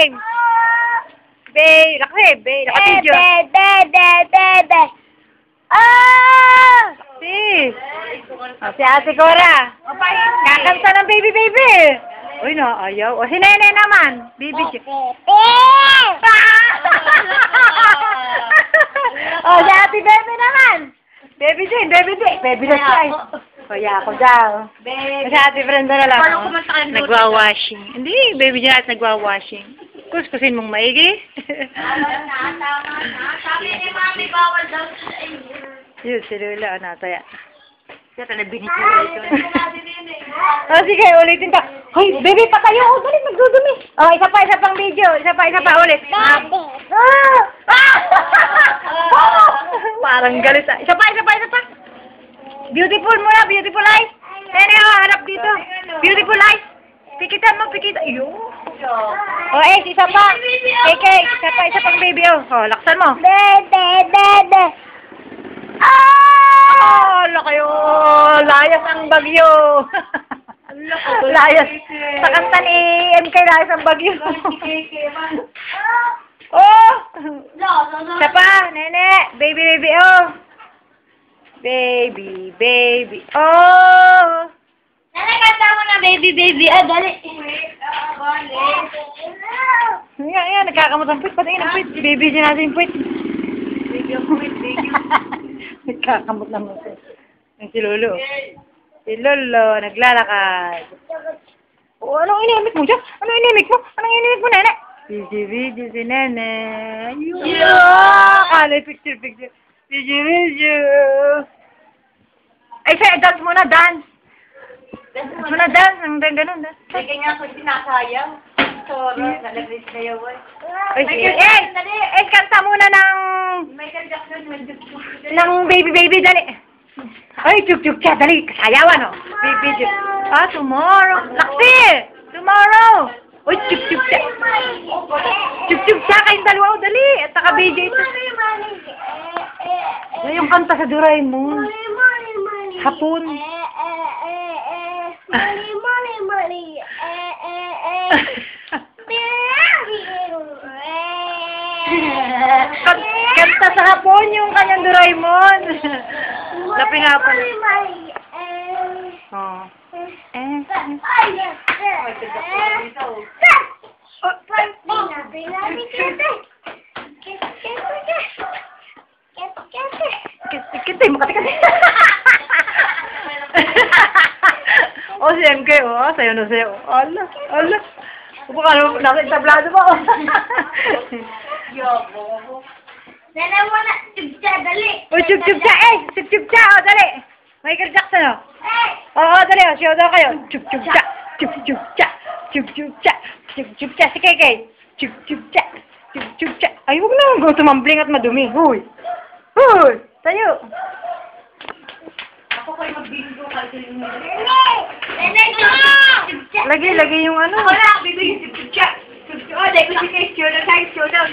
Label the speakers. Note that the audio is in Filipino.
Speaker 1: game. Be, laki, naka-video. Si Ate Cora. Kakanta ng baby. Uy, no, ayaw. O, si Nene naman. Baby. O, si Ate Bebe naman. Baby Jane. Baby na siya. Kaya ako daw. Si Ate Brenda na lang. Nagwa-washing. Hindi, baby Jane at nagwa-washing. Kuskusin mong maigi.
Speaker 2: Sabi ni Mami, bawal daw sa inyo.
Speaker 1: Yun, si Lula, nataya.
Speaker 2: Kaya talaga binitulito.
Speaker 1: Oh, sige, ulitin pa. Hoy, baby, patayo. Oh, dali, magdudumi. Oh, isa pang video. Isa pa, ulit. Parang galit. Isa pa. Beautiful muna, beautiful eyes. Nene, harap dito. Beautiful eyes. Pikitan mo. Ayun. Oh, isa pa. Kay, isa pang baby. Oh, laksan mo. Laki oh! Layas ang bagyo! Layas! Sa kanta ni MK, layas ang bagyo! Oh! Isa pa! Nene! Baby, oh! Baby, oh!
Speaker 2: Nene, kanta mo na baby. Dali!
Speaker 1: Yan, nagkakamot ang puwit. Patingin ang puwit. Baby dyan natin yung puwit. Nagkakamot ng puwit. Yung si Lolo. Si Lolo, naglalakad. Oh, anong inimik mo dyan? Anong inimik mo, Nene? Video si Nene. Kala, picture. Video. Ay, siya, dance muna, dance. Ang ganun.
Speaker 2: Sige nga kung sinasayang. Sorry, nalagris na yun.
Speaker 1: Kanta muna ng
Speaker 2: Michael Jackson,
Speaker 1: ng baby, dali. Ay, chuk cha, dali. Kasayawan, oh. Baby, tomorrow. Laksi! Tomorrow. Uy, chuk cha. Chuk cha, kayong dalawa, oh, dali. At naka-video ito. Yung kanta sa Doraemon. Hapon.
Speaker 2: Money.
Speaker 1: Kanta sa hapon yung kanyang Doraemon. Laping hapon. Oh. Kitay mo kasi. Oh, si MK, oh. Sayo na sayo. Allah. Baka nasa entablado pa, oh.
Speaker 2: Nene mo na, chugcha, dali.
Speaker 1: Oh, chugcha, oh, dali. Michael Jackson, oh. Oo, dali, oh. Siya daw kayo. Chugcha. Si Kay. Chugcha. Ay, huwag na. Tumambling at madumi. Huy. Tayo.
Speaker 2: Ako kayo mag-bingo kahit yung
Speaker 1: Lagi yung ano.
Speaker 2: Wala, bibig yung chugcha. Oh, dahil ko si Kay, show down.